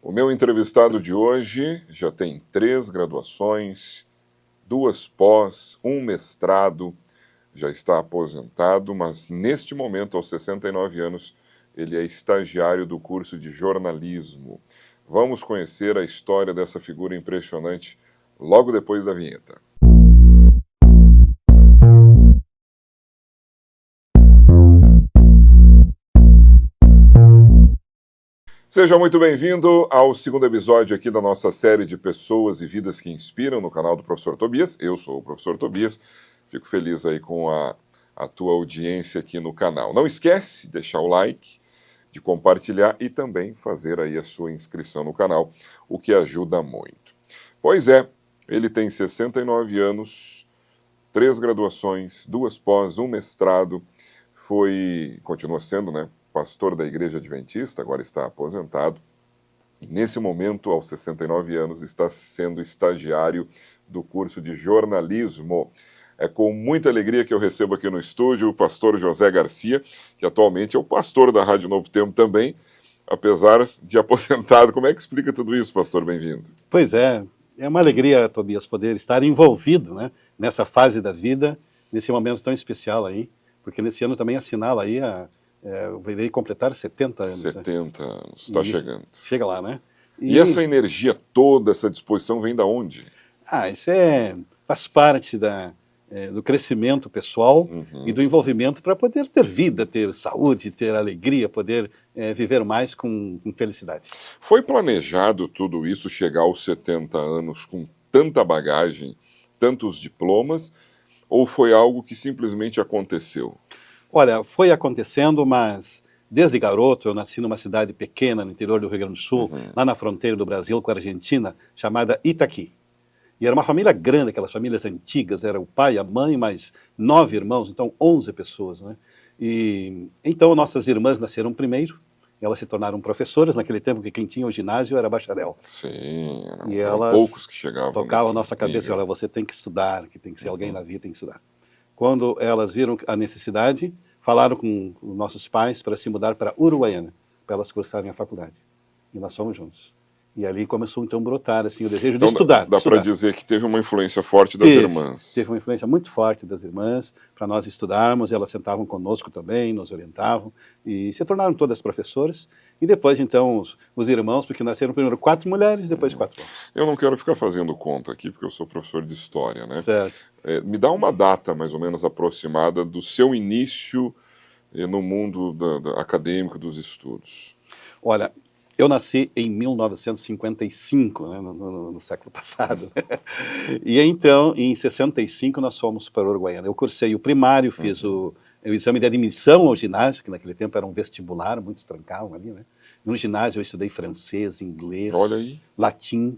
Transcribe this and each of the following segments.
O meu entrevistado de hoje já tem 3 graduações, 2 pós, 1 mestrado, já está aposentado, mas neste momento, aos 69 anos, ele é estagiário do curso de jornalismo. Vamos conhecer a história dessa figura impressionante logo depois da vinheta. Seja muito bem-vindo ao segundo episódio aqui da nossa série de Pessoas e Vidas que Inspiram no canal do Professor Tobias. Eu sou o Professor Tobias, fico feliz aí com a tua audiência aqui no canal. Não esquece de deixar o like, de compartilhar e também fazer aí a sua inscrição no canal, o que ajuda muito. Pois é, ele tem 69 anos, 3 graduações, 2 pós, 1 mestrado, continua sendo, né? Pastor da Igreja Adventista, agora está aposentado. E nesse momento, aos 69 anos, está sendo estagiário do curso de jornalismo. É com muita alegria que eu recebo aqui no estúdio o pastor José Garcia, que atualmente é o pastor da Rádio Novo Tempo também, apesar de aposentado. Como é que explica tudo isso, pastor? Bem-vindo. Pois é uma alegria, Tobias, poder estar envolvido, né, nessa fase da vida, nesse momento tão especial aí, porque nesse ano também assinala aí eu irei completar 70 anos. 70 anos, está chegando. Chega lá, né? E essa energia toda, essa disposição vem da onde? Isso faz parte do crescimento pessoal e do envolvimento para poder ter vida, ter saúde, ter alegria, poder viver mais com felicidade. Foi planejado tudo isso, chegar aos 70 anos com tanta bagagem, tantos diplomas, ou foi algo que simplesmente aconteceu? Olha, foi acontecendo, mas desde garoto eu nasci numa cidade pequena no interior do Rio Grande do Sul, lá na fronteira do Brasil com a Argentina, chamada Itaqui. E era uma família grande, aquelas famílias antigas, era o pai, a mãe, mais 9 irmãos, então 11 pessoas, né? E então nossas irmãs nasceram primeiro, elas se tornaram professoras, naquele tempo que quem tinha o ginásio era bacharel. Sim, eram poucos que chegavam. Tocavam a nossa cabeça, olha, você tem que estudar, que tem que ser alguém na vida, tem que estudar. Quando elas viram a necessidade, falaram com os nossos pais para se mudar para Uruguaiana, para elas cursarem a faculdade. E nós fomos juntos. E ali começou então a brotar assim, o desejo de estudar. Dá para dizer que teve uma influência forte das irmãs. Teve uma influência muito forte das irmãs para nós estudarmos, elas sentavam conosco também, nos orientavam, e se tornaram todas professoras. E depois então os irmãos, porque nasceram primeiro 4 mulheres, depois 4 homens. Eu não quero ficar fazendo conta aqui, porque eu sou professor de história, né? Certo. Me dá uma data mais ou menos aproximada do seu início no mundo acadêmico dos estudos. Olha, eu nasci em 1955, né, no século passado. E então, em 65, nós fomos para Uruguaiana. Eu cursei o primário, fiz o exame de admissão ao ginásio, que naquele tempo era um vestibular, muitos trancavam ali, né? No ginásio eu estudei francês, inglês, latim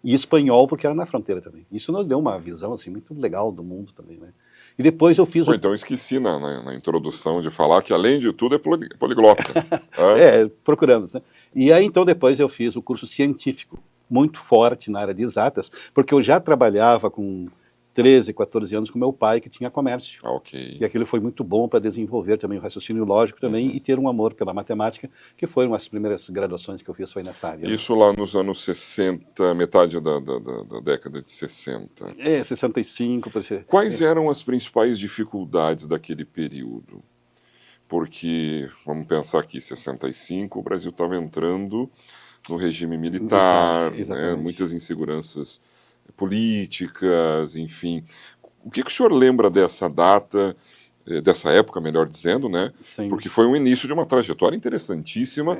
e espanhol, porque era na fronteira também. Isso nos deu uma visão assim, muito legal do mundo também, né? E depois eu fiz Então esqueci na introdução de falar que, além de tudo, é poliglota. Procuramos, né? E aí, então, depois eu fiz o curso científico, muito forte na área de exatas, porque eu já trabalhava com 13, 14 anos com meu pai, que tinha comércio. Okay. E aquilo foi muito bom para desenvolver também o raciocínio lógico também e ter um amor pela matemática, que foram as primeiras graduações que eu fiz, foi nessa área. Isso lá nos anos 60, metade da década de 60. 65. Quais eram as principais dificuldades daquele período? Porque, vamos pensar aqui, 65, o Brasil estava entrando no regime militar, né, muitas inseguranças políticas, enfim. O que o senhor lembra dessa data, dessa época, melhor dizendo, né? Sim. Porque foi o início de uma trajetória interessantíssima,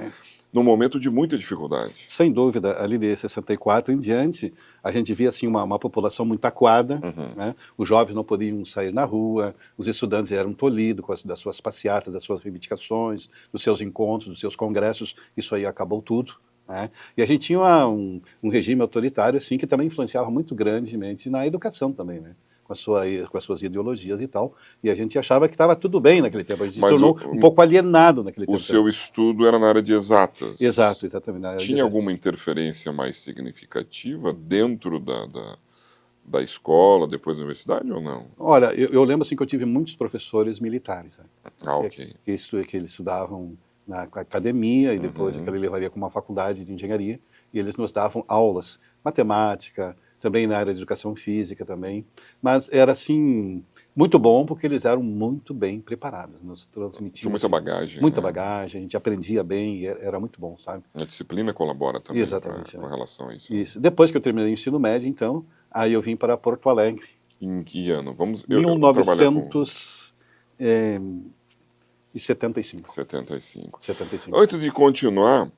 num momento de muita dificuldade. Sem dúvida, ali de 64 em diante, a gente via assim, uma população muito acuada, né? Os jovens não podiam sair na rua, os estudantes eram tolhidos das suas passeatas, das suas reivindicações, dos seus encontros, dos seus congressos, isso aí acabou tudo. Né? E a gente tinha um regime autoritário assim, que também influenciava muito grandemente na educação também, né? Com as suas ideologias e tal, e a gente achava que estava tudo bem naquele tempo, a gente se tornou um pouco alienado naquele tempo. O seu estudo era na área de exatas. Exato, exatamente. Tinha alguma interferência mais significativa dentro da escola, depois da universidade, ou não? Olha, eu lembro assim que eu tive muitos professores militares, né? Ok. Que eles estudavam na academia e depois que ele levaria como uma faculdade de engenharia, e eles nos davam aulas, matemática, também na área de educação física também, mas era assim muito bom porque eles eram muito bem preparados, nos transmitiam Tinha muita assim, bagagem. muita né? bagagem, a gente aprendia bem, e era muito bom, sabe? A disciplina colabora também Exatamente, com relação a isso. Isso. Depois que eu terminei o ensino médio, então, aí eu vim para Porto Alegre. Em que ano? Eu trabalhar com 1975. 75. 75. Antes de continuar,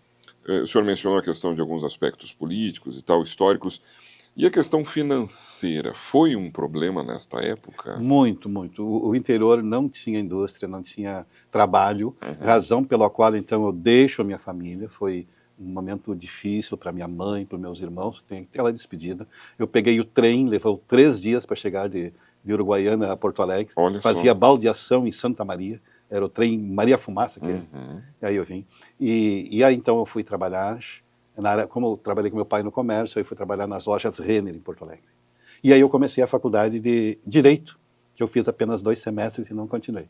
o senhor mencionou a questão de alguns aspectos políticos e tal, históricos. E a questão financeira foi um problema nesta época? Muito, muito. O interior não tinha indústria, não tinha trabalho, razão pela qual, então, eu deixo a minha família. Foi um momento difícil para minha mãe, para meus irmãos, tem aquela despedida. Eu peguei o trem, levou 3 dias para chegar de Uruguaiana a Porto Alegre. Olha Fazia só. baldeação em Santa Maria, era o trem Maria Fumaça, que e aí eu vim. E aí, então, eu fui trabalhar... como eu trabalhei com meu pai no comércio, eu fui trabalhar nas lojas Renner, em Porto Alegre. E aí eu comecei a faculdade de Direito, que eu fiz apenas 2 semestres e não continuei,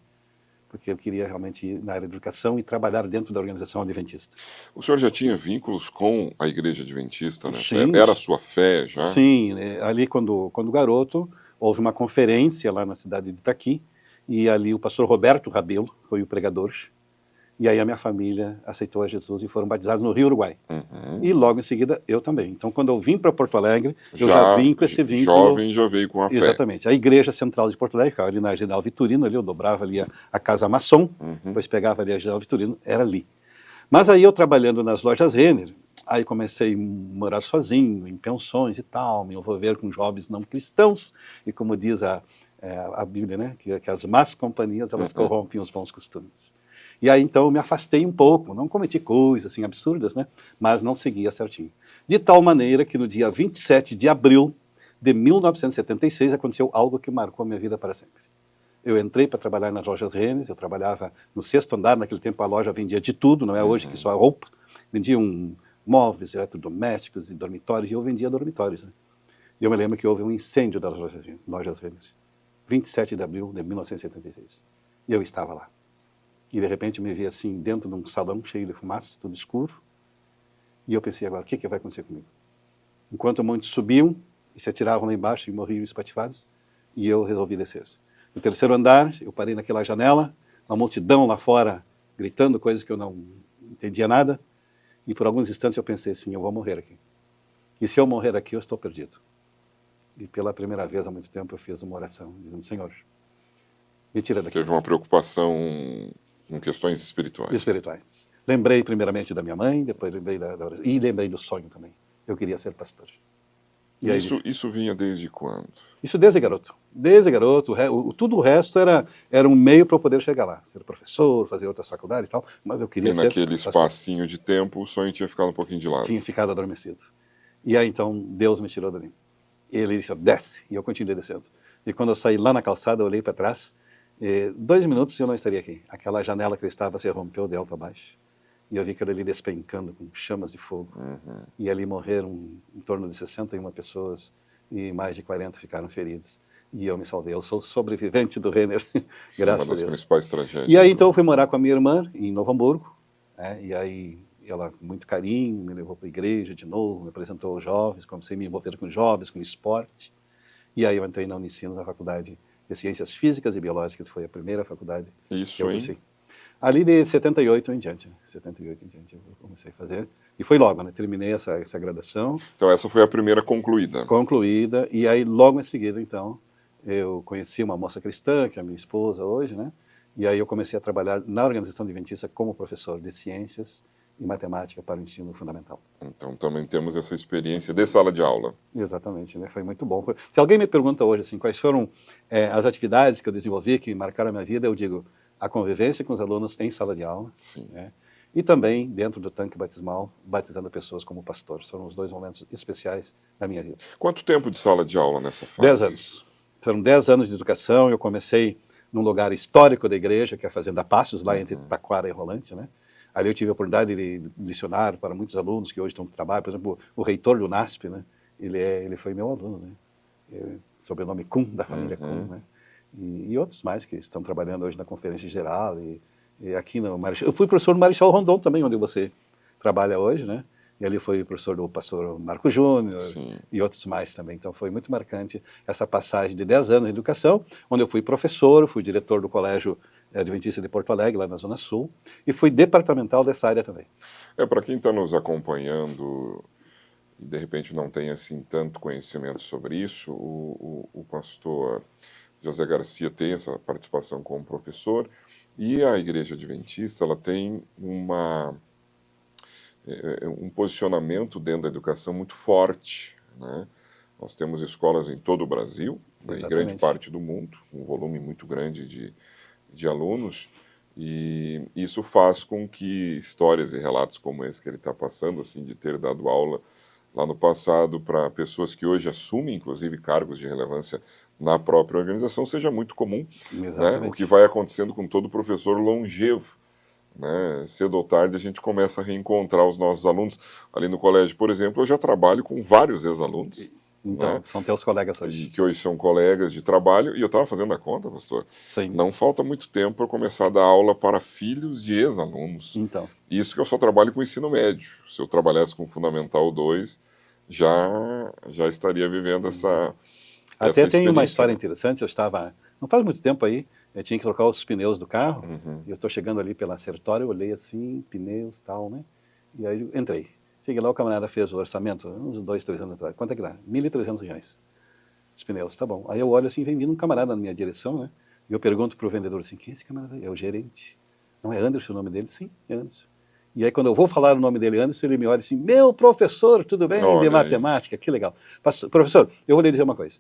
porque eu queria realmente ir na área de educação e trabalhar dentro da organização adventista. O senhor já tinha vínculos com a Igreja Adventista nessa Sim. época? Era a sua fé já? Sim, ali quando garoto, houve uma conferência lá na cidade de Itaqui, e ali o pastor Roberto Rabelo foi o pregador. E aí a minha família aceitou a Jesus e foram batizados no Rio Uruguai. E logo em seguida eu também. Então quando eu vim para Porto Alegre, eu já vim com esse vínculo. Jovem já veio com a fé. Exatamente. A Igreja Central de Porto Alegre, ali na General Vitorino, ali eu dobrava ali a Casa Maçom, depois pegava ali a General Vitorino, era ali. Mas aí eu trabalhando nas lojas Renner, aí comecei a morar sozinho, em pensões e tal, me envolver com jovens não cristãos, e como diz a Bíblia, né, que as más companhias, elas corrompem os bons costumes. E aí, então, eu me afastei um pouco, não cometi coisas assim absurdas, né? Mas não seguia certinho. De tal maneira que no dia 27 de abril de 1976 aconteceu algo que marcou a minha vida para sempre. Eu entrei para trabalhar nas lojas Renner, eu trabalhava no 6º andar, naquele tempo a loja vendia de tudo, não é hoje que só roupa, vendiam móveis, eletrodomésticos e dormitórios, e eu vendia dormitórios. Né? E eu me lembro que houve um incêndio das lojas Renner, 27 de abril de 1976, e eu estava lá. E de repente eu me vi assim, dentro de um salão cheio de fumaça, tudo escuro. E eu pensei, agora, o que vai acontecer comigo? Enquanto muitos subiam e se atiravam lá embaixo e morriam espatifados, e eu resolvi descer. No 3º andar, eu parei naquela janela, uma multidão lá fora, gritando coisas que eu não entendia nada. E por alguns instantes eu pensei assim, eu vou morrer aqui. E se eu morrer aqui, eu estou perdido. E pela primeira vez há muito tempo eu fiz uma oração, dizendo, Senhor, me tira daqui. Teve uma preocupação com questões espirituais. Espirituais. Lembrei primeiramente da minha mãe, depois lembrei da oração, e lembrei do sonho também. Eu queria ser pastor. E isso vinha desde quando? Isso desde garoto. Desde garoto, tudo o resto era um meio para eu poder chegar lá. Ser professor, fazer outras faculdades e tal, mas eu queria ser naquele espacinho de tempo, o sonho tinha ficado um pouquinho de lado. Tinha ficado adormecido. E aí então Deus me tirou dali. Ele disse, desce, e eu continuei descendo. E quando eu saí lá na calçada, eu olhei para trás, 2 minutos e eu não estaria aqui. Aquela janela que eu estava se rompeu de alto a baixo. E eu vi aquilo ali despencando com chamas de fogo. E ali morreram em torno de 61 pessoas e mais de 40 ficaram feridos. E eu me salvei. Eu sou sobrevivente do Renner, graças a Deus. Uma das principais tragédias. E aí então eu fui morar com a minha irmã em Novo Hamburgo. E aí ela, com muito carinho, me levou para a igreja de novo, me apresentou aos jovens, comecei a me envolver com jovens, com esporte. E aí eu entrei na Unicinos, na faculdade de Ciências Físicas e Biológicas, foi a primeira faculdade que eu conheci. Ali de 78 em diante, 78 em diante eu comecei a fazer. E foi logo, né? Terminei essa graduação. Então essa foi a primeira concluída. Concluída. E aí logo em seguida, então, eu conheci uma moça cristã, que é a minha esposa hoje, né? E aí eu comecei a trabalhar na organização adventista como professor de ciências e matemática para o ensino fundamental. Então também temos essa experiência de sala de aula. Exatamente, né? Foi muito bom. Se alguém me pergunta hoje assim, quais foram as atividades que eu desenvolvi que marcaram a minha vida, eu digo a convivência com os alunos em sala de aula, né? E também dentro do tanque batismal, batizando pessoas como pastor. Foram os 2 momentos especiais da minha vida. Quanto tempo de sala de aula nessa fase? 10 anos. Foram 10 anos de educação. Eu comecei num lugar histórico da igreja, que é a Fazenda Passos, lá entre Taquara e Rolante, né? Ali eu tive a oportunidade de lecionar para muitos alunos que hoje estão no trabalho. Por exemplo, o reitor do NASP, né? Ele foi meu aluno, né? Sobrenome Kuhn, da família Kuhn, né? E outros mais que estão trabalhando hoje na Conferência Geral e E aqui no Marechal, eu fui professor no Marechal Rondon também, onde você trabalha hoje, né? E ali foi professor do pastor Marco Júnior e outros mais também. Então foi muito marcante essa passagem de 10 anos de educação, onde eu fui professor, fui diretor do Colégio Adventista de Porto Alegre, lá na Zona Sul, e fui departamental dessa área também. Para quem está nos acompanhando e de repente não tem assim tanto conhecimento sobre isso, o pastor José Garcia tem essa participação como professor, e a Igreja Adventista ela tem um posicionamento dentro da educação muito forte, né? Nós temos escolas em todo o Brasil, né, em grande parte do mundo, um volume muito grande de alunos, e isso faz com que histórias e relatos como esse que ele está passando, assim, de ter dado aula lá no passado para pessoas que hoje assumem, inclusive, cargos de relevância na própria organização, seja muito comum, né? O que vai acontecendo com todo professor longevo, né? Cedo ou tarde a gente começa a reencontrar os nossos alunos. Ali no colégio, por exemplo, eu já trabalho com vários ex-alunos. Então, né? São teus colegas hoje. Que hoje são colegas de trabalho, e eu estava fazendo a conta, pastor. Sim. Não falta muito tempo para começar a dar aula para filhos de ex-alunos. Então. Isso que eu só trabalho com ensino médio. Se eu trabalhasse com Fundamental 2, já estaria vivendo essa Até tem uma história interessante, eu estava, não faz muito tempo aí, eu tinha que trocar os pneus do carro, e eu estou chegando ali pela Sertório, eu olhei assim, pneus e tal, né? E aí eu entrei. Cheguei lá, o camarada fez o orçamento, uns 2, 3 anos atrás. Quanto é que dá? R$1.300. Os pneus, tá bom. Aí eu olho assim, vem vindo um camarada na minha direção, né? E eu pergunto pro vendedor assim, quem é esse camarada aí? É o gerente. Não é Anderson o nome dele? Sim, é Anderson. E aí quando eu vou falar o nome dele, Anderson, ele me olha assim, meu professor, tudo bem? De matemática, que legal. Professor, eu vou lhe dizer uma coisa.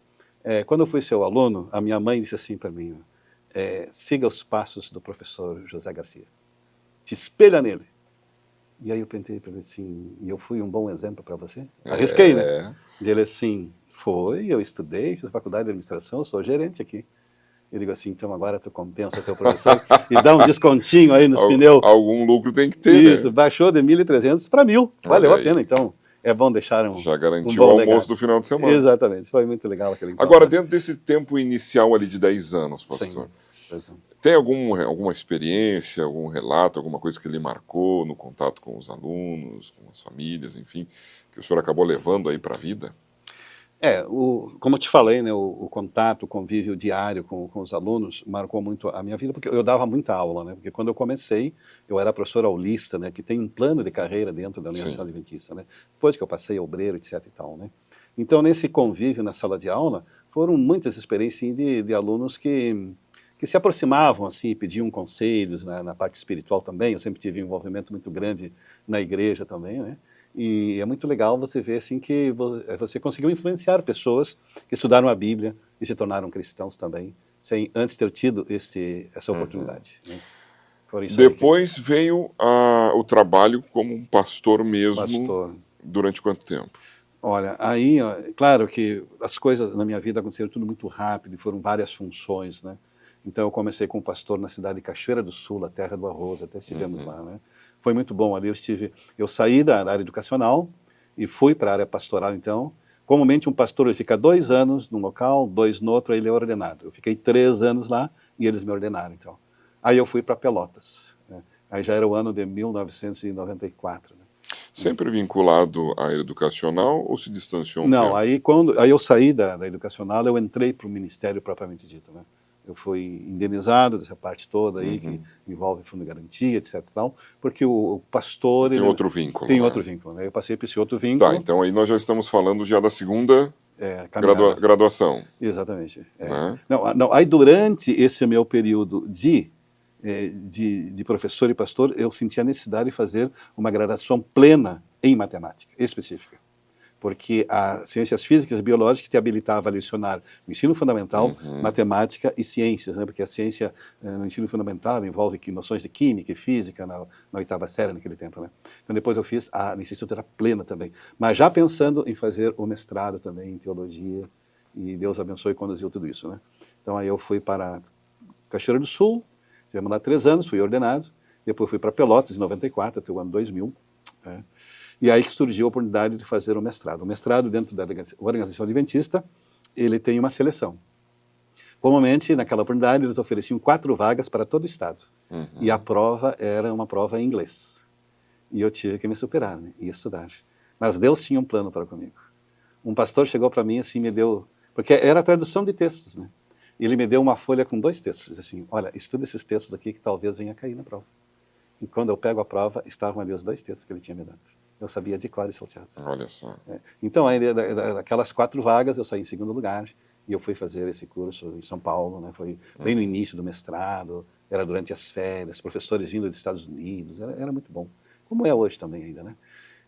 Quando eu fui seu aluno, a minha mãe disse assim para mim, siga os passos do professor José Garcia. Te espelha nele. E aí eu pensei para ele assim, e eu fui um bom exemplo para você? Arrisquei, né? E ele assim, eu estudei, fiz faculdade de administração, eu sou gerente aqui. Eu digo assim, então agora tu compensa teu professor e dá um descontinho aí nos pneus. Algum lucro tem que ter, isso, né? Baixou de 1.300 para 1.000. Valeu a pena, então. É bom deixar já garantiu o almoço do final de semana. Exatamente, foi muito legal aquele encontro. Agora, dentro desse tempo inicial ali de 10 anos, pastor, tem alguma experiência, algum relato, alguma coisa que lhe marcou no contato com os alunos, com as famílias, enfim, que o senhor acabou levando aí para a vida? Como eu te falei, né, o contato, o convívio diário com os alunos marcou muito a minha vida, porque eu dava muita aula, né, porque quando eu comecei, eu era professor aulista, né, que tem um plano de carreira dentro da Aliança Adventista, né, depois que eu passei obreiro, etc e tal, né. Então, nesse convívio na sala de aula, foram muitas experiências de alunos que se aproximavam, assim, pediam conselhos na parte espiritual também, eu sempre tive um envolvimento muito grande na igreja também, né. E é muito legal você ver assim que você conseguiu influenciar pessoas que estudaram a Bíblia e se tornaram cristãos também, sem antes ter tido essa oportunidade. Né? Depois veio o trabalho como um pastor mesmo. Durante quanto tempo? Olha, aí, claro que as coisas na minha vida aconteceram tudo muito rápido e foram várias funções, né? Então eu comecei como pastor na cidade de Cachoeira do Sul, a terra do arroz, até estivemos lá, né? Foi muito bom ali, eu saí da área educacional e fui para a área pastoral, então. Comumente um pastor ele fica 2 anos num local, 2 no outro, aí ele é ordenado. Eu fiquei 3 anos lá e eles me ordenaram, então. Aí eu fui para Pelotas, né? Aí já era o ano de 1994. Né? Sempre vinculado à área educacional ou se distanciou Não, tempo? Aí eu saí da educacional, eu entrei para o ministério propriamente dito, né? Eu fui indenizado dessa parte toda aí, que envolve fundo de garantia, etc. Tal, porque o pastor... Tem outro vínculo. Tem outro vínculo, né? Eu passei por esse outro vínculo. Tá, então aí nós já estamos falando já da segunda graduação. Exatamente. Não, aí durante esse meu período de professor e pastor, eu senti a necessidade de fazer uma graduação plena em matemática específica. Porque as ciências físicas e biológicas te habilitava a lecionar no ensino fundamental, matemática e ciências, né? Porque a ciência no ensino fundamental envolve noções de química e física na 8ª série naquele tempo, né? Então depois eu fiz a licenciatura plena também, mas já pensando em fazer o mestrado também em teologia, e Deus abençoe e conduziu tudo isso, né? Então aí eu fui para Cachoeira do Sul, tivemos lá 3 anos, fui ordenado, depois fui para Pelotas em 94, até o ano 2000, né? E aí que surgiu a oportunidade de fazer o mestrado. O mestrado dentro da Organização Adventista, ele tem uma seleção. Comumente, naquela oportunidade, eles ofereciam 4 vagas para todo o estado. Uhum. E a prova era uma prova em inglês. E eu tive que me superar, né? E estudar. Mas Deus tinha um plano para comigo. Um pastor chegou para mim assim, me deu... Porque era a tradução de textos, né? Ele me deu uma folha com 2 textos. Disse assim, olha, estuda esses textos aqui que talvez venha cair na prova. E quando eu pego a prova, estavam ali os 2 textos que ele tinha me dado. Eu sabia de cor e salteado. Olha só. Então, aí, daquelas 4 vagas, eu saí em segundo lugar. E eu fui fazer esse curso em São Paulo, né? Foi bem no início do mestrado, era durante as férias, professores vindo dos Estados Unidos, era muito bom. Como é hoje também ainda, né?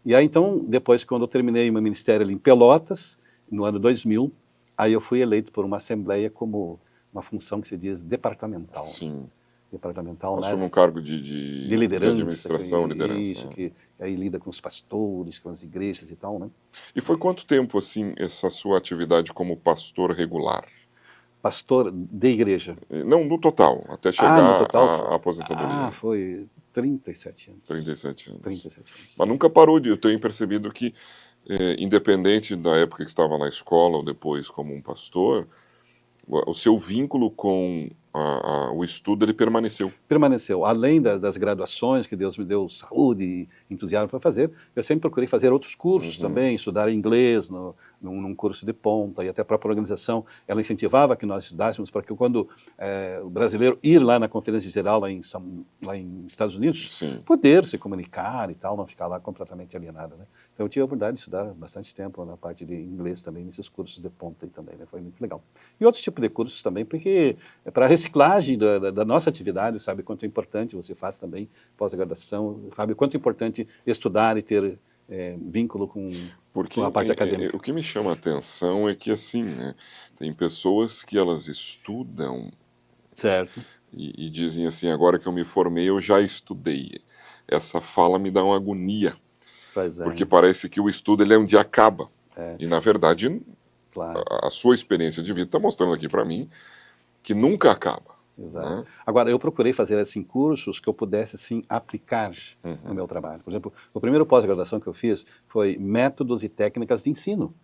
E aí, então, depois, quando eu terminei o meu ministério ali em Pelotas, no ano 2000, aí eu fui eleito por uma assembleia como uma função que se diz departamental. Sim. Departamental, assume né? um cargo de liderança, de administração, liderança. Isso, que aí lida com os pastores, com as igrejas e tal, né? E foi quanto tempo, assim, essa sua atividade como pastor regular? Pastor de igreja. Não, no total, até chegar no total, à aposentadoria. Foi 37 anos. 37 anos. 37 anos. Mas nunca parou de... Eu tenho percebido que, independente da época que estava na escola ou depois como um pastor, o seu vínculo com o estudo, ele permaneceu. Permaneceu. Além das graduações, que Deus me deu saúde e entusiasmo para fazer, eu sempre procurei fazer outros cursos também, estudar inglês num curso de ponta, e até a própria organização, ela incentivava que nós estudássemos, para que quando o brasileiro ir lá na Conferência Geral, lá em Estados Unidos, Sim. poder se comunicar e tal, não ficar lá completamente alienado, né? Então eu tive a oportunidade de estudar bastante tempo na parte de inglês também, nesses cursos de ponta aí também, né? Foi muito legal. E outros tipos de cursos também, porque é para a reciclagem da nossa atividade, sabe quanto é importante você faz também pós-graduação, sabe quanto é importante estudar e ter vínculo com a parte acadêmica. O que me chama a atenção é que, assim, né, tem pessoas que elas estudam, certo, e dizem assim, agora que eu me formei, eu já estudei. Essa fala me dá uma agonia, porque parece que o estudo ele é um dia acaba. E, na verdade, claro, a sua experiência de vida está mostrando aqui para mim que nunca acaba. Exato. Né? Agora, eu procurei fazer assim, cursos que eu pudesse assim, aplicar no meu trabalho. Por exemplo, o primeiro pós-graduação que eu fiz foi métodos e técnicas de ensino,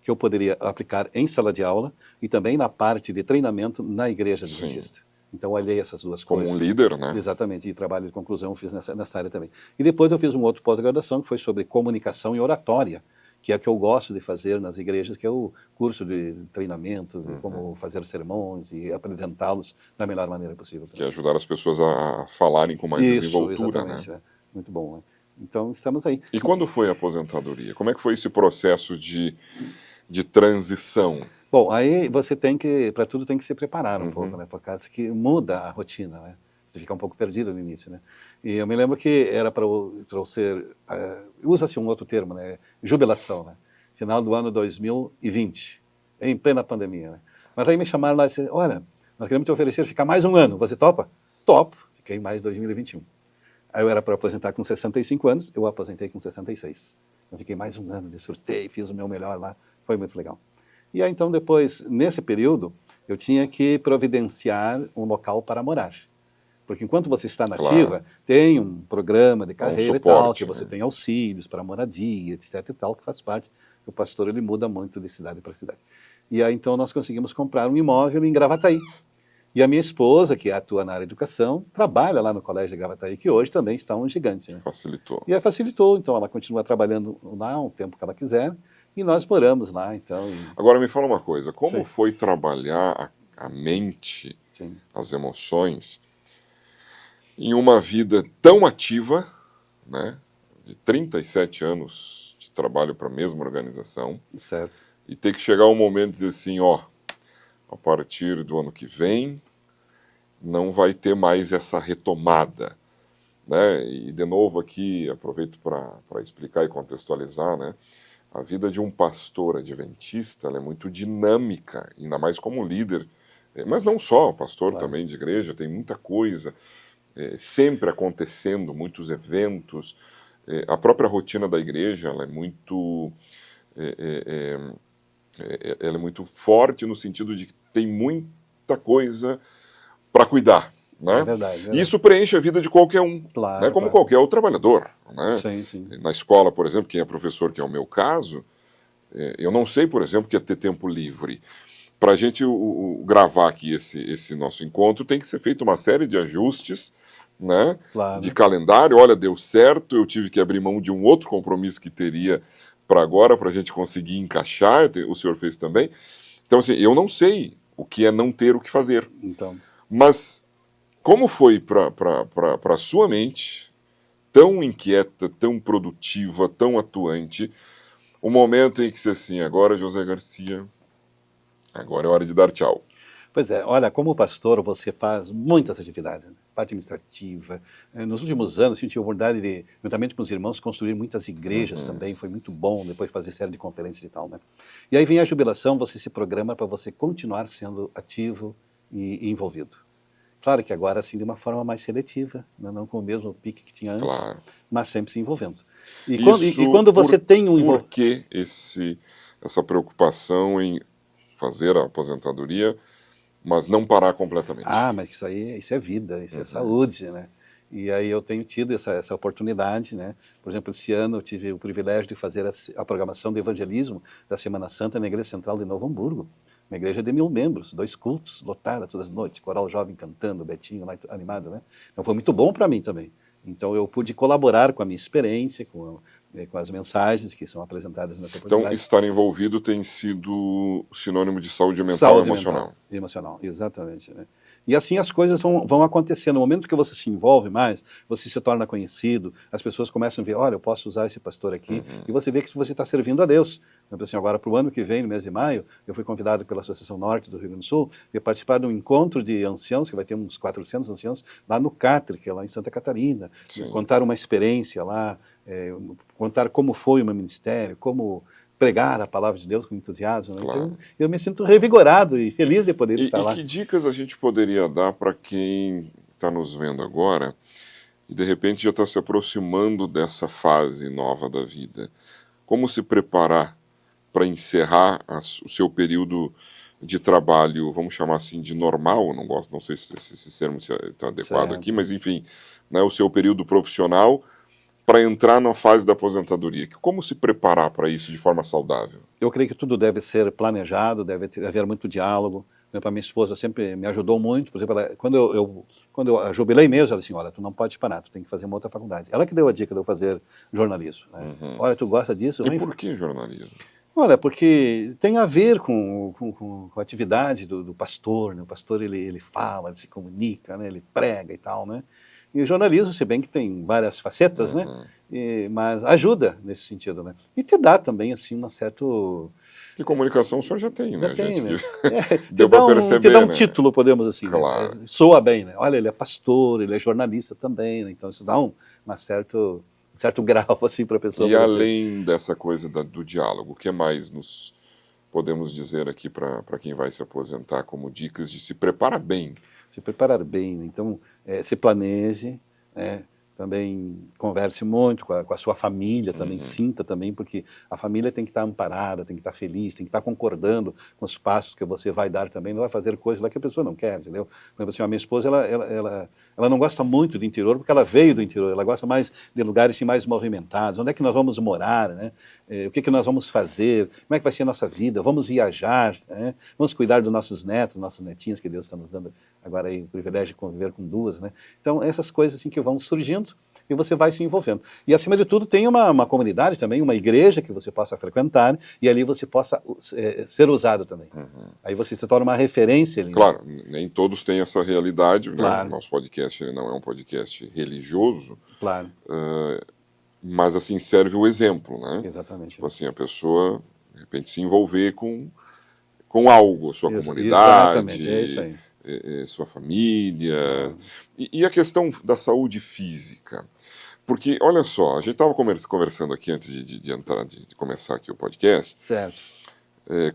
que eu poderia aplicar em sala de aula e também na parte de treinamento na igreja adventista. Então, eu olhei essas duas coisas. Como um líder, né? Exatamente, e trabalho de conclusão eu fiz nessa área também. E depois eu fiz um outro pós-graduação que foi sobre comunicação e oratória, que é o que eu gosto de fazer nas igrejas, que é o curso de treinamento, de como fazer sermões e apresentá-los da melhor maneira possível. Que é ajudar as pessoas a falarem com mais desenvoltura, exatamente, né? Muito bom, né? Então, estamos aí. E quando foi a aposentadoria? Como é que foi esse processo de transição? Bom, aí você tem que, para tudo tem que se preparar um pouco, né? Por causa que muda a rotina, né? Você fica um pouco perdido no início, né? E eu me lembro que era para eu ser, usa-se um outro termo, né? Jubilação, né? Final do ano 2020, em plena pandemia, né? Mas aí me chamaram lá e disseram, olha, nós queremos te oferecer ficar mais um ano, você topa? Topo, fiquei mais 2021. Aí eu era para aposentar com 65 anos, eu aposentei com 66. Eu fiquei mais um ano, desfrutei, fiz o meu melhor lá, foi muito legal. E aí então depois, nesse período, eu tinha que providenciar um local para morar. Porque enquanto você está na ativa, tem um programa de carreira suporte, e tal, que você tem auxílios para moradia, etc e tal, que faz parte. O pastor, ele muda muito de cidade para cidade. E aí então nós conseguimos comprar um imóvel em Gravataí. E a minha esposa, que atua na área de educação, trabalha lá no Colégio de Gravataí, que hoje também está um gigante, né? Facilitou. E aí facilitou, então ela continua trabalhando lá o tempo que ela quiser, e nós moramos lá, então... Agora me fala uma coisa, como foi trabalhar a mente, as emoções, em uma vida tão ativa, né, de 37 anos de trabalho para a mesma organização, certo, e ter que chegar um momento e dizer assim, ó, a partir do ano que vem, não vai ter mais essa retomada, né? E de novo aqui, aproveito para explicar e contextualizar, né? A vida de um pastor adventista, ela é muito dinâmica, ainda mais como líder, mas não só, pastor também de igreja, tem muita coisa, sempre acontecendo, muitos eventos, a própria rotina da igreja, ela é muito... ela é muito forte no sentido de que tem muita coisa para cuidar, né? É verdade. E isso preenche a vida de qualquer um, né? Como qualquer outro trabalhador, né? Sim. Na escola, por exemplo, quem é professor, que é o meu caso, eu não sei, por exemplo, que é ter tempo livre. para a gente gravar aqui esse nosso encontro, tem que ser feita uma série de ajustes, né, Claro. de calendário. Olha, deu certo, eu tive que abrir mão de um outro compromisso que teria para agora, para a gente conseguir encaixar, o senhor fez também. Então, assim, eu não sei o que é não ter o que fazer. Então, Mas como foi para a sua mente, tão inquieta, tão produtiva, tão atuante, o momento em que você assim, agora José Garcia, agora é hora de dar tchau. pois é, olha, como pastor você faz muitas atividades, né? Parte administrativa. Nos últimos anos, eu tive a oportunidade de, juntamente com os irmãos, construir muitas igrejas também, foi muito bom, depois fazer série de conferências e tal, né? E aí vem a jubilação, você se programa para você continuar sendo ativo e envolvido. Claro que agora, assim, de uma forma mais seletiva, né? Não com o mesmo pique que tinha antes, Claro. mas sempre se envolvendo. E Isso, quando você tem um Por envolvimento... que essa preocupação em fazer a aposentadoria, mas não parar completamente? Ah, mas isso é vida, isso é saúde, né? E aí eu tenho tido essa oportunidade, né? Por exemplo, esse ano eu tive o privilégio de fazer a programação de evangelismo da Semana Santa na Igreja Central de Novo Hamburgo. Uma igreja de 1000 membros, 2 cultos, lotada todas as noites, coral jovem cantando, Betinho lá animado, né? Então foi muito bom para mim também. Então eu pude colaborar com a minha experiência, com as mensagens que são apresentadas nessa oportunidade. Então, estar envolvido tem sido sinônimo de saúde mental e emocional. Mental e emocional, exatamente, né? E assim as coisas vão acontecendo. No momento que você se envolve mais, você se torna conhecido, as pessoas começam a ver, olha, eu posso usar esse pastor aqui, e você vê que você está servindo a Deus. Então, assim, agora, para o ano que vem, no mês de maio, eu fui convidado pela Associação Norte do Rio Grande do Sul para participar de um encontro de anciãos, que vai ter uns 400 anciãos, lá no Catre, que é lá em Santa Catarina. Contar uma experiência lá, contar como foi o meu ministério, como pregar a palavra de Deus com entusiasmo. Né? Claro. Então, eu me sinto revigorado e feliz de poder estar lá. E que dicas a gente poderia dar para quem está nos vendo agora e de repente já está se aproximando dessa fase nova da vida? Como se preparar para encerrar o seu período de trabalho, vamos chamar assim, de normal? Não sei se esse termo está adequado aqui, mas enfim, né, o seu período profissional, para entrar na fase da aposentadoria. Como se preparar para isso de forma saudável? Eu creio que tudo deve ser planejado, deve haver muito diálogo. Para minha esposa sempre me ajudou muito. Por exemplo, quando eu jubilei mesmo, ela disse assim, olha, tu não pode parar, tu tem que fazer uma outra faculdade. Ela que deu a dica de eu fazer jornalismo. Né? Olha, tu gosta disso? E por que jornalismo? Olha, porque tem a ver com a atividade do pastor. Né? O pastor, ele fala, ele se comunica, né? Ele prega e tal, né? E o jornalismo, se bem que tem várias facetas, né? Mas ajuda nesse sentido, né? E te dá também, assim, uma certa... Que comunicação o senhor já tem, né? Já tem, gente? né? Deu para perceber, te dá um né? título, podemos assim, Claro. né? Soa bem, né? Olha, ele é pastor, ele é jornalista também, né? Então isso dá um certo grau, assim, para a pessoa. E além dessa coisa do diálogo, o que mais nos podemos dizer aqui para quem vai se aposentar como dicas de se preparar bem? Se preparar bem, né? Então, se planeje, né? Também converse muito com a sua família, também sinta também, porque a família tem que estar amparada, tem que estar feliz, tem que estar concordando com os passos que você vai dar também, não vai fazer coisas lá que a pessoa não quer, entendeu? Por exemplo, assim, a minha esposa, ela não gosta muito do interior, porque ela veio do interior, ela gosta mais de lugares assim, mais movimentados, onde é que nós vamos morar, né? O que nós vamos fazer, como é que vai ser a nossa vida, vamos viajar, né? Vamos cuidar dos nossos netos, nossas netinhas, que Deus está nos dando agora aí o privilégio de conviver com 2, né? Então, essas coisas assim que vão surgindo e você vai se envolvendo. E, acima de tudo, tem uma comunidade também, uma igreja que você possa frequentar e ali você possa ser usado também. Aí você se torna uma referência ali. Claro, nem todos têm essa realidade, claro. Né? Nosso podcast ele não é um podcast religioso. Claro. Mas, assim, serve o exemplo, né? Exatamente. Tipo assim, a pessoa, de repente, se envolver com algo, sua comunidade, exatamente, é isso aí. Sua família, e a questão da saúde física. Porque, olha só, a gente estava conversando aqui antes de começar aqui o podcast. Certo.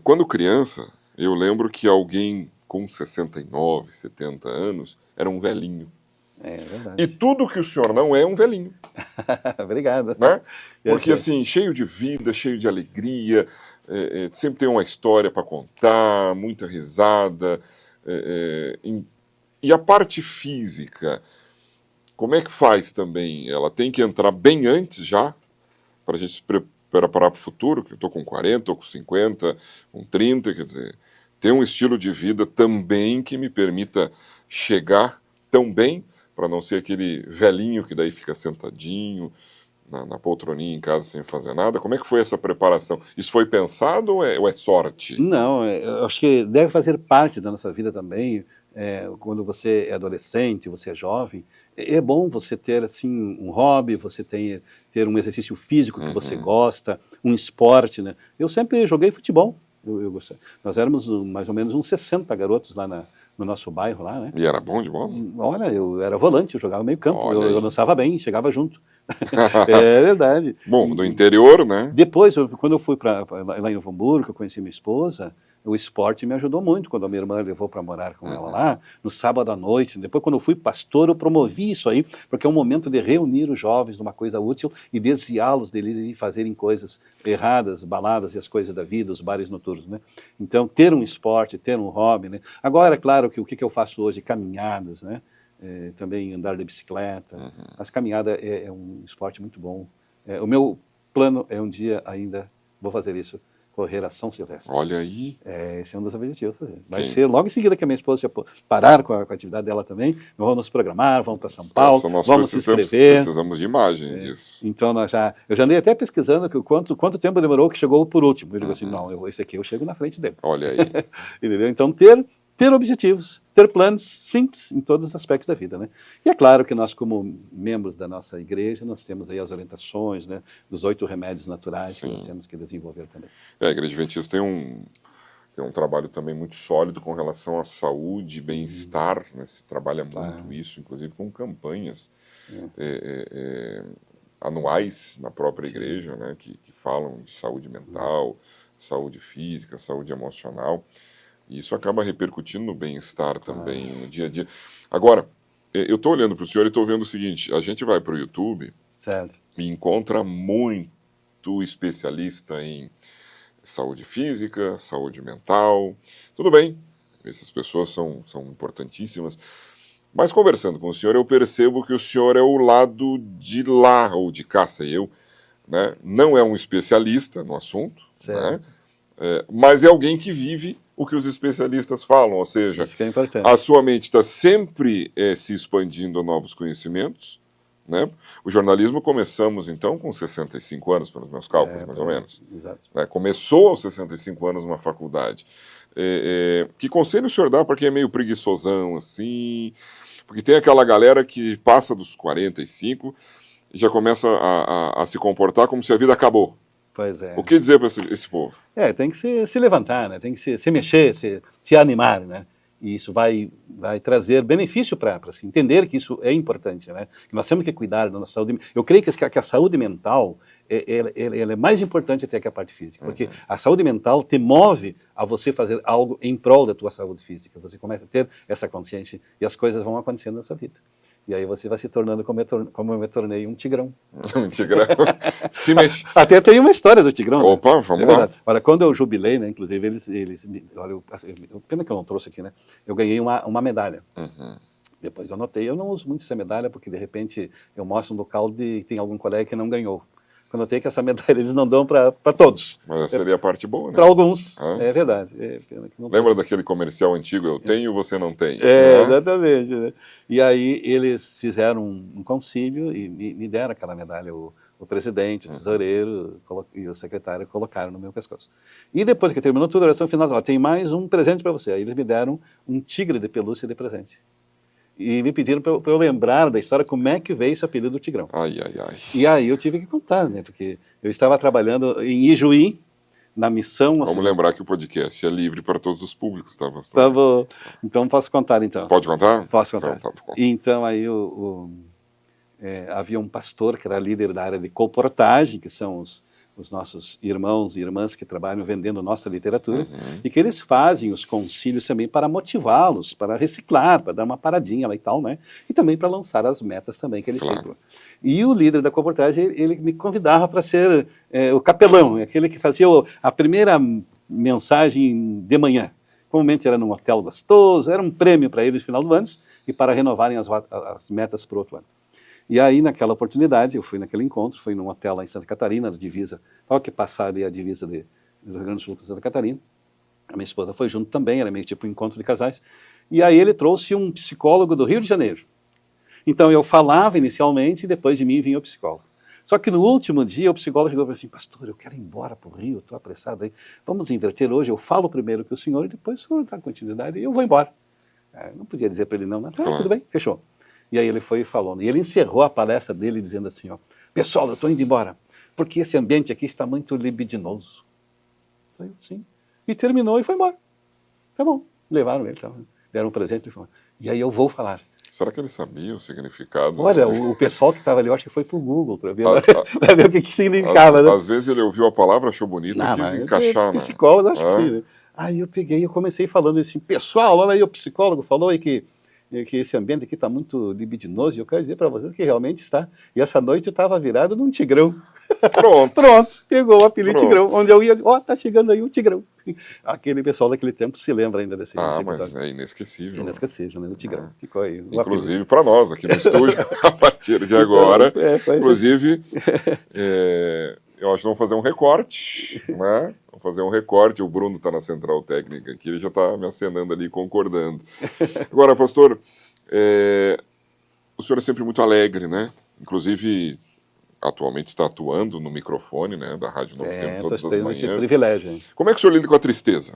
Quando criança, eu lembro que alguém com 69, 70 anos era um velhinho. É verdade. E tudo que o senhor não é um velhinho. Obrigado. Né? Porque, assim, cheio de vida, cheio de alegria, sempre tem uma história para contar, muita risada. E a parte física, como é que faz também? Ela tem que entrar bem antes já, para a gente se preparar para o futuro, que eu estou com 40, estou com 50, com 30, quer dizer, ter um estilo de vida também que me permita chegar tão bem, para não ser aquele velhinho que daí fica sentadinho na poltroninha em casa sem fazer nada. Como é que foi essa preparação? Isso foi pensado ou é sorte? Não, eu acho que deve fazer parte da nossa vida também. Quando você é adolescente, você é jovem, é bom você ter assim um hobby, você ter um exercício físico que você gosta, um esporte, né? Eu sempre joguei futebol. Eu gostei. Nós éramos mais ou menos uns 60 garotos lá no nosso bairro lá, né? E era bom de bola? Olha, eu era volante, eu jogava meio campo, Olha eu aí. dançava bem, chegava junto. É verdade. Bom, do interior, né? Depois, quando eu fui lá em Novo Hamburgo, que eu conheci minha esposa, o esporte me ajudou muito. Quando a minha irmã levou para morar com ela lá, no sábado à noite, depois quando eu fui pastor, eu promovi isso aí, porque é um momento de reunir os jovens numa coisa útil e desviá-los deles e fazerem coisas erradas, baladas e as coisas da vida, os bares noturnos, né? Então, ter um esporte, ter um hobby, né? Agora, é claro que o que eu faço hoje, caminhadas, né? Também andar de bicicleta. As caminhadas é um esporte muito bom. O meu plano é um dia ainda, vou fazer isso, correr a São Silvestre. Olha aí. Esse é um dos objetivos. Vai ser logo em seguida que a minha esposa parar com a atividade dela também. Nós vamos nos programar, vamos para São Paulo, vamos se inscrever. Precisamos de imagem disso. Então, eu já andei até pesquisando que quanto tempo demorou que chegou por último. Eu digo assim, não, esse aqui eu chego na frente dele. Olha aí. Entendeu? Então, ter objetivos, ter planos simples em todos os aspectos da vida, né? E é claro que nós, como membros da nossa igreja, nós temos aí as orientações, né, dos 8 remédios naturais que nós temos que desenvolver também. A Igreja Adventista tem um trabalho também muito sólido com relação à saúde e bem-estar, né? Se trabalha muito isso, inclusive com campanhas anuais na própria igreja, né, que falam de saúde mental, saúde física, saúde emocional. E isso acaba repercutindo no bem-estar também, no dia a dia. Agora, eu estou olhando para o senhor e estou vendo o seguinte, a gente vai para o YouTube e encontra muito especialista em saúde física, saúde mental. Tudo bem, essas pessoas são importantíssimas. Mas conversando com o senhor, eu percebo que o senhor é o lado de lá, ou de cá, sei eu, né? Não é um especialista no assunto, né? Mas é alguém que vive o que os especialistas falam, ou seja, isso que é importante. A sua mente está sempre se expandindo a novos conhecimentos, né? O jornalismo começamos, então, com 65 anos, pelos meus cálculos, mais ou menos. Exato. Começou aos 65 anos uma faculdade. Que conselho o senhor dá para quem é meio preguiçosão, assim? Porque tem aquela galera que passa dos 45 e já começa a se comportar como se a vida acabou. Pois é. O que dizer para esse povo? Tem que se levantar, né? Tem que se mexer, se animar, né? E isso vai trazer benefício para se entender que isso é importante, né? Que nós temos que cuidar da nossa saúde. Eu creio que a saúde mental ela é mais importante até que a parte física, porque a saúde mental te move a você fazer algo em prol da tua saúde física. Você começa a ter essa consciência e as coisas vão acontecendo na sua vida. E aí você vai se tornando como eu me tornei um tigrão. Um tigrão. Se mexe. Até tem uma história do tigrão. Opa, né? vamos lá. Olha, quando eu jubilei, né, inclusive, olha, pena que eu não trouxe aqui, né? Eu ganhei uma medalha. Depois eu anotei, eu não uso muito essa medalha, porque de repente eu mostro um local de tem algum colega que não ganhou. Quando eu tenho que essa medalha eles não dão para todos. Mas essa seria a parte boa, né? Para alguns, é verdade. Lembra daquele comercial antigo, eu tenho, você não tem? Exatamente. Né? E aí eles fizeram um concílio e me deram aquela medalha, o presidente, o tesoureiro e o secretário colocaram no meu pescoço. E depois que terminou tudo, a oração final, tem mais um presente para você. Aí eles me deram um tigre de pelúcia de presente. E me pediram para eu lembrar da história, como é que veio esse apelido do Tigrão. Ai. E aí eu tive que contar, né? Porque eu estava trabalhando em Ijuí, na missão... Vamos lembrar que o podcast é livre para todos os públicos, tá? Tá bom. Então posso contar, então. Pode contar? Posso contar. Então, tá. Então aí havia um pastor que era líder da área de colportagem, que são os nossos irmãos e irmãs que trabalham vendendo nossa literatura, e que eles fazem os concílios também para motivá-los, para reciclar, para dar uma paradinha lá e tal, né? E também para lançar as metas também que eles têm. E o líder da colportagem, ele me convidava para ser o capelão, aquele que fazia a primeira mensagem de manhã. Comumente era num hotel gostoso, era um prêmio para eles no final do ano e para renovarem as metas para o outro ano. E aí, naquela oportunidade, eu fui naquele encontro, fui num hotel lá em Santa Catarina, na divisa, qual que passar ali a divisa do Rio Grande do Sul para Santa Catarina. A minha esposa foi junto também, era meio tipo um encontro de casais. E aí ele trouxe um psicólogo do Rio de Janeiro. Então eu falava inicialmente e depois de mim vinha o psicólogo. Só que no último dia o psicólogo chegou e falou assim, pastor, eu quero ir embora para o Rio, estou apressado aí. Vamos inverter hoje, eu falo primeiro que o senhor e depois o senhor dá continuidade e eu vou embora. Não podia dizer para ele não, mas tudo bem, fechou. E aí ele foi falando. E ele encerrou a palestra dele dizendo assim, ó, pessoal, eu estou indo embora, porque esse ambiente aqui está muito libidinoso. Então, sim. E terminou e foi embora. Tá bom. Levaram ele, deram um presente e foi embora. E aí eu vou falar. Será que ele sabia o significado? Olha, o pessoal que estava ali, eu acho que foi pro Google para ver, pra ver o que significava. Né? Às vezes ele ouviu a palavra, achou bonito e quis encaixar. Psicólogo, acho que sim. Né? Aí eu peguei e comecei falando assim, pessoal, olha aí, o psicólogo falou aí que esse ambiente aqui está muito libidinoso, e eu quero dizer para vocês que realmente está. E essa noite eu estava virado num tigrão. Pronto. Pronto, pegou o apelido Tigrão. Onde eu ia, tá chegando aí o Tigrão. Aquele pessoal daquele tempo se lembra ainda desse mas é inesquecível. Inesquecível, né? O Tigrão. Ficou aí. Inclusive para nós aqui no estúdio, a partir de agora. Inclusive, eu acho que vamos fazer um recorte, né? Vamos fazer um recorte. O Bruno está na central técnica aqui, ele já está me acenando ali, concordando. Agora, pastor, o senhor é sempre muito alegre, né? Inclusive, atualmente está atuando no microfone, né, da Rádio Novo Tempo todas as manhãs. Esse privilégio. Hein? Como é que o senhor lida com a tristeza?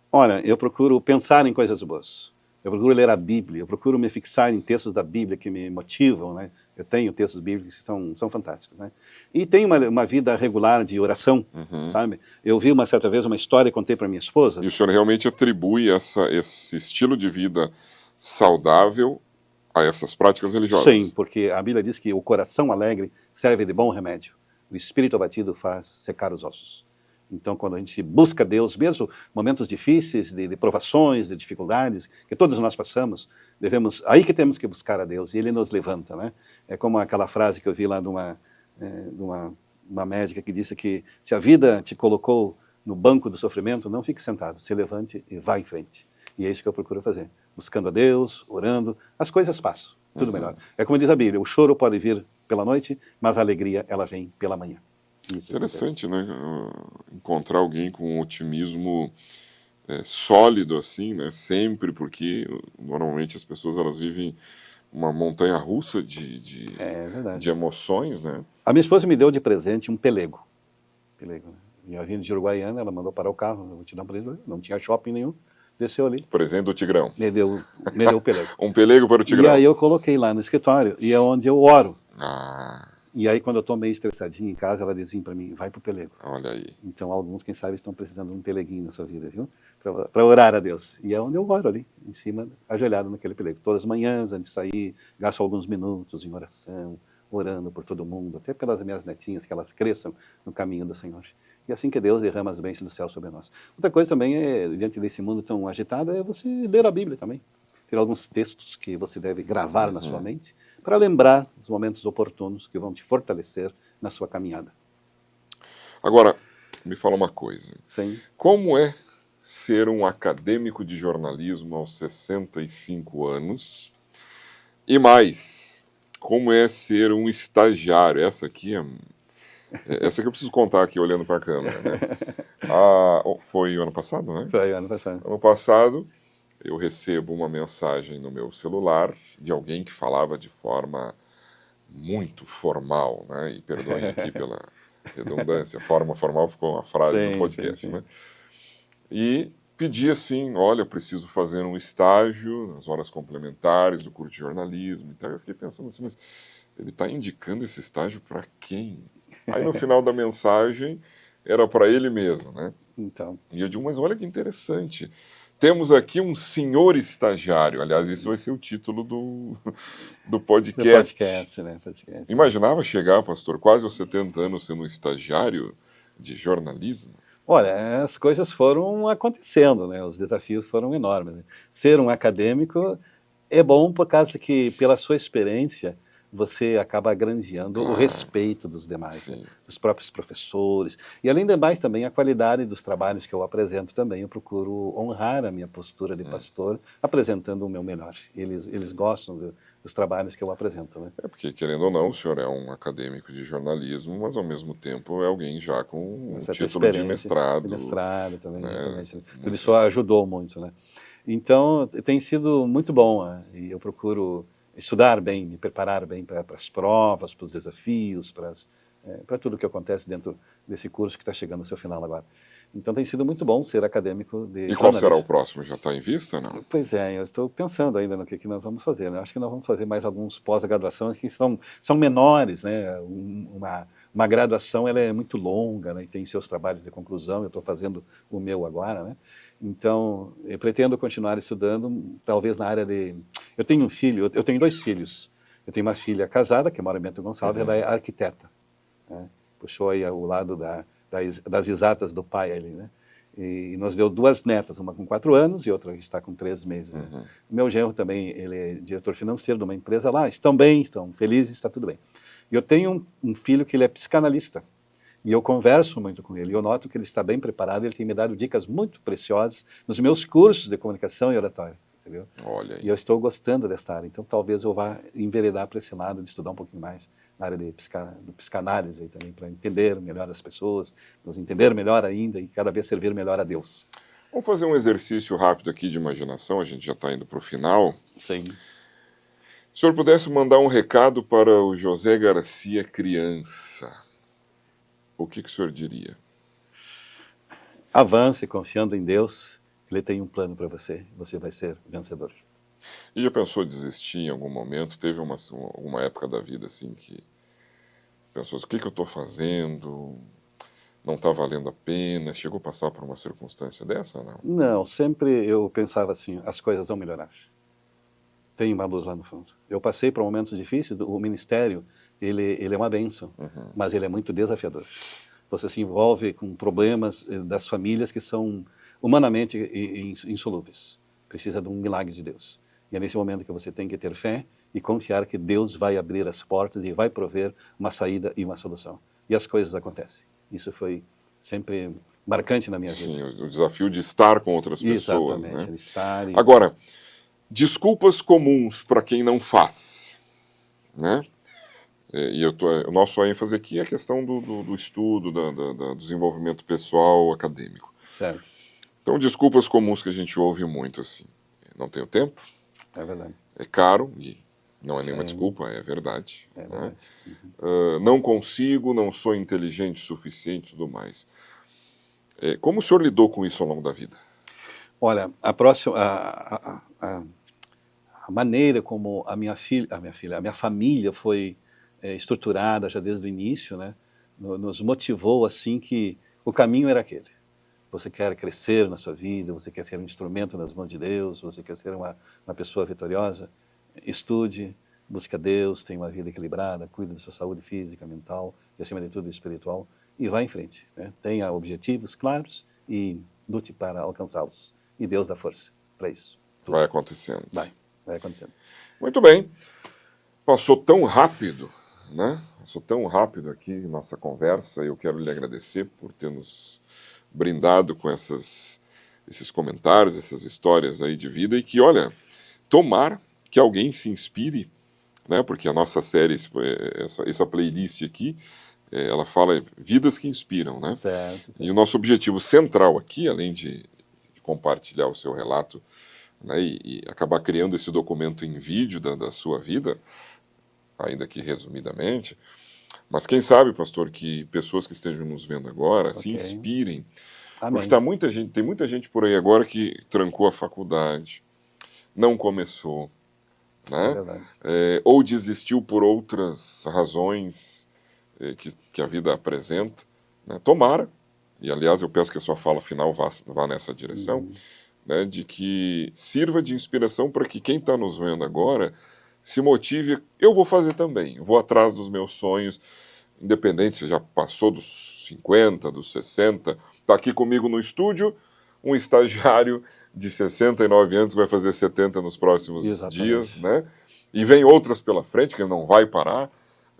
Olha, eu procuro pensar em coisas boas. Eu procuro ler a Bíblia, eu procuro me fixar em textos da Bíblia que me motivam, né? Eu tenho textos bíblicos que são fantásticos, né? E tenho uma vida regular de oração, sabe? Eu vi uma certa vez uma história e contei para minha esposa. E o senhor realmente atribui esse estilo de vida saudável a essas práticas religiosas? Sim, porque a Bíblia diz que o coração alegre serve de bom remédio. O espírito abatido faz secar os ossos. Então, quando a gente busca Deus, mesmo momentos difíceis, de provações, de dificuldades, que todos nós passamos, aí que temos que buscar a Deus, e Ele nos levanta, né? É como aquela frase que eu vi lá de uma médica que disse que se a vida te colocou no banco do sofrimento, não fique sentado, se levante e vá em frente. E é isso que eu procuro fazer. Buscando a Deus, orando, as coisas passam, tudo melhor. É como diz a Bíblia, o choro pode vir pela noite, mas a alegria, ela vem pela manhã. Isso interessante, né? Encontrar alguém com um otimismo sólido assim, né? Sempre, porque normalmente as pessoas elas vivem uma montanha-russa de emoções, né? A minha esposa me deu de presente um pelego. Né? Eu vindo de Uruguaiana, ela mandou parar o carro, eu vou te dar um presente, não tinha shopping nenhum, desceu ali. Presente do Tigrão. Me deu o pelego. Um pelego para o Tigrão. E aí eu coloquei lá no escritório, e é onde eu oro. Ah... E aí, quando eu estou meio estressadinho em casa, ela dizia para mim, vai pro pelego. Olha aí. Então, alguns, quem sabe, estão precisando de um peleguinho na sua vida, viu? Para orar a Deus. E é onde eu oro ali, em cima, ajoelhado naquele pelego. Todas as manhãs, antes de sair, gasto alguns minutos em oração, orando por todo mundo, até pelas minhas netinhas, que elas cresçam no caminho do Senhor. E assim que Deus derrama as bênçãos do céu sobre nós. Outra coisa também, diante desse mundo tão agitado, é você ler a Bíblia também. Ter alguns textos que você deve gravar na sua mente, para lembrar os momentos oportunos que vão te fortalecer na sua caminhada. Agora, me fala uma coisa. Sim. Como é ser um acadêmico de jornalismo aos 65 anos? E mais, como é ser um estagiário? Essa aqui eu preciso contar aqui, olhando para a câmera, né? Foi o ano passado, né? Foi o ano passado. Ano passado, eu recebo uma mensagem no meu celular de alguém que falava de forma muito formal, né? E perdoem aqui pela redundância, forma formal ficou uma frase no podcast, né? E pedia assim, olha, eu preciso fazer um estágio nas horas complementares do curso de jornalismo. Então eu fiquei pensando assim, mas ele está indicando esse estágio para quem? Aí no final da mensagem era para ele mesmo, né? Então. E eu digo, mas olha que interessante. Temos aqui um senhor estagiário. Aliás, esse vai ser o título do podcast. Do podcast, né? Podcast. Imaginava chegar, pastor, quase aos 70 anos sendo um estagiário de jornalismo? Olha, as coisas foram acontecendo, né? Os desafios foram enormes. Né? Ser um acadêmico é bom por causa que, pela sua experiência, você acaba granjeando o respeito dos demais, né? Dos próprios professores. E, além de mais, também a qualidade dos trabalhos que eu apresento também. Eu procuro honrar a minha postura de pastor, apresentando o meu melhor. Eles gostam os trabalhos que eu apresento, né? É porque, querendo ou não, o senhor é um acadêmico de jornalismo, mas ao mesmo tempo é alguém já com um Certa título de experiência, mestrado. de mestrado também, Né? exatamente. Tudo isso ajudou muito, né? Então, tem sido muito bom, né? E eu procuro estudar bem, me preparar bem para as provas, para os desafios, para tudo que acontece dentro desse curso que está chegando ao seu final agora. Então, tem sido muito bom ser acadêmico de E qual jornalismo. será o próximo? Já está em vista, não? Pois é, eu estou pensando ainda no que nós vamos fazer, né? Acho que nós vamos fazer mais alguns pós-graduação que são menores, né? Uma graduação ela é muito longa, né? E tem seus trabalhos de conclusão, eu estou fazendo o meu agora, né? Então, eu pretendo continuar estudando, talvez na área de... Eu tenho um filho, eu tenho 2 filhos. Eu tenho uma filha casada, que mora em Bento Gonçalves, ela é arquiteta, né? Puxou aí o lado das exatas do pai ali, né? E nos deu 2 netas, uma com 4 anos e outra que está com 3 meses. Né? Meu genro também, ele é diretor financeiro de uma empresa lá, estão bem, estão felizes, está tudo bem. E eu tenho um filho que ele é psicanalista, e eu converso muito com ele, eu noto que ele está bem preparado, ele tem me dado dicas muito preciosas nos meus cursos de comunicação e oratória, entendeu? Olha aí. E eu estou gostando desta área, então talvez eu vá enveredar para esse lado de estudar um pouquinho mais na área de psicanálise aí também, para entender melhor as pessoas, nos entender melhor ainda e cada vez servir melhor a Deus. Vamos fazer um exercício rápido aqui de imaginação, a gente já está indo para o final. Sim. Se o senhor pudesse mandar um recado para o José Garcia criança, o que o senhor diria? Avance confiando em Deus, Ele tem um plano para você, você vai ser vencedor. E já pensou em desistir em algum momento? Teve uma época da vida assim que pensou, o que eu estou fazendo? Não está valendo a pena? Chegou a passar por uma circunstância dessa, não? Não, sempre eu pensava assim, as coisas vão melhorar. Tem uma luz lá no fundo. Eu passei por momentos difíceis, o ministério, ele é uma bênção, mas ele é muito desafiador. Você se envolve com problemas das famílias que são humanamente insolúveis. Precisa de um milagre de Deus. E é nesse momento que você tem que ter fé e confiar que Deus vai abrir as portas e vai prover uma saída e uma solução. E as coisas acontecem. Isso foi sempre marcante na minha vida. Sim, o desafio de estar com outras pessoas. Exatamente, Né? estar e... Agora, desculpas comuns para quem não faz. Né? E o nosso ênfase aqui é a questão do estudo, do desenvolvimento pessoal, acadêmico. Certo. Então, desculpas comuns que a gente ouve muito assim. Não tenho tempo. É verdade. É caro, e não é nenhuma desculpa, é verdade. É verdade. Né? Não consigo, não sou inteligente o suficiente e tudo mais. Como o senhor lidou com isso ao longo da vida? Olha, a maneira como a minha família foi estruturada já desde o início, né, nos motivou assim que o caminho era aquele. Você quer crescer na sua vida, você quer ser um instrumento nas mãos de Deus, você quer ser uma pessoa vitoriosa, estude, busque a Deus, tenha uma vida equilibrada, cuide da sua saúde física, mental e, acima de tudo, espiritual, e vá em frente. Né? Tenha objetivos claros e lute para alcançá-los. E Deus dá força para isso. Tudo. Vai acontecendo. Vai acontecendo. Muito bem. Passou tão rápido, né? Passou tão rápido aqui nossa conversa. Eu quero lhe agradecer por ter nos brindado com esses comentários, essas histórias aí de vida e que, olha, tomara que alguém se inspire, né? Porque a nossa série, essa playlist aqui, ela fala vidas que inspiram, né? Certo. E o nosso objetivo central aqui, além de compartilhar o seu relato, né, e acabar criando esse documento em vídeo da sua vida, ainda que resumidamente, mas quem sabe, pastor, que pessoas que estejam nos vendo agora se inspirem. Amém. Porque tem muita gente por aí agora que trancou a faculdade, não começou, né? Ou desistiu por outras razões que a vida apresenta. Né? Tomara, e aliás eu peço que a sua fala final vá nessa direção, né, de que sirva de inspiração para que quem está nos vendo agora se motive, eu vou fazer também, eu vou atrás dos meus sonhos, independente se já passou dos 50, dos 60, está aqui comigo no estúdio, um estagiário de 69 anos que vai fazer 70 nos próximos dias, né? E vem outras pela frente, que não vai parar,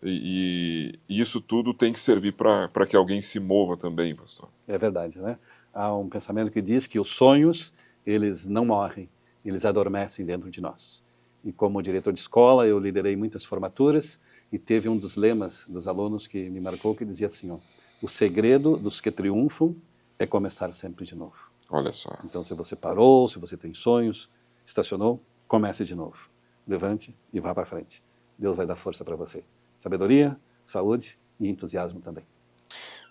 e isso tudo tem que servir para que alguém se mova também, pastor. É verdade, né? Há um pensamento que diz que os sonhos, eles não morrem, eles adormecem dentro de nós. E como diretor de escola, eu liderei muitas formaturas e teve um dos lemas dos alunos que me marcou, que dizia assim, ó, o segredo dos que triunfam é começar sempre de novo. Olha só. Então, se você parou, se você tem sonhos, estacionou, comece de novo. Levante e vá para frente. Deus vai dar força para você. Sabedoria, saúde e entusiasmo também.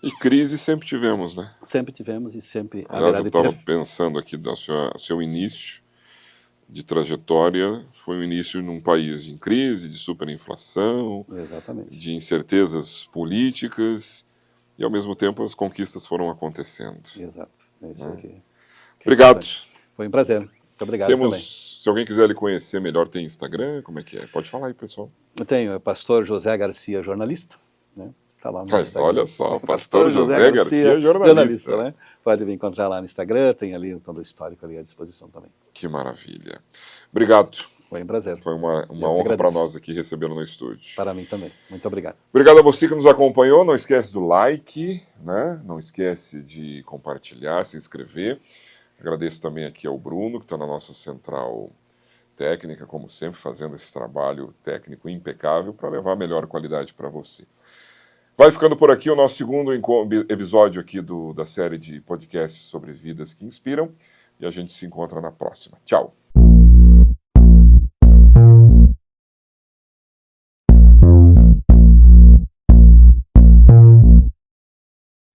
E crise sempre tivemos, né? Sempre tivemos e sempre Aliás, haverá eu de estava ter. pensando aqui do seu início de trajetória, foi um início num país em crise, de superinflação, Exatamente. de incertezas políticas, e ao mesmo tempo as conquistas foram acontecendo. Exato. É isso aí que é Obrigado. importante. Foi um prazer. Muito obrigado também. Se alguém quiser lhe conhecer melhor, tem Instagram, como é que é? Pode falar aí, pessoal. Eu tenho o pastor José Garcia, jornalista, né? Está lá no Mas Instagram. olha só, pastor José Garcia, jornalista. Né? Pode me encontrar lá no Instagram, tem ali todo o histórico ali à disposição também. Que maravilha. Obrigado. Foi um prazer. Foi uma honra para nós aqui recebê-lo no estúdio. Para mim também. Muito obrigado. Obrigado a você que nos acompanhou. Não esquece do like, né? Não esquece de compartilhar, se inscrever. Agradeço também aqui ao Bruno, que está na nossa central técnica, como sempre, fazendo esse trabalho técnico impecável para levar a melhor qualidade para você. Vai ficando por aqui o nosso segundo episódio aqui da série de podcasts sobre vidas que inspiram, e a gente se encontra na próxima. Tchau!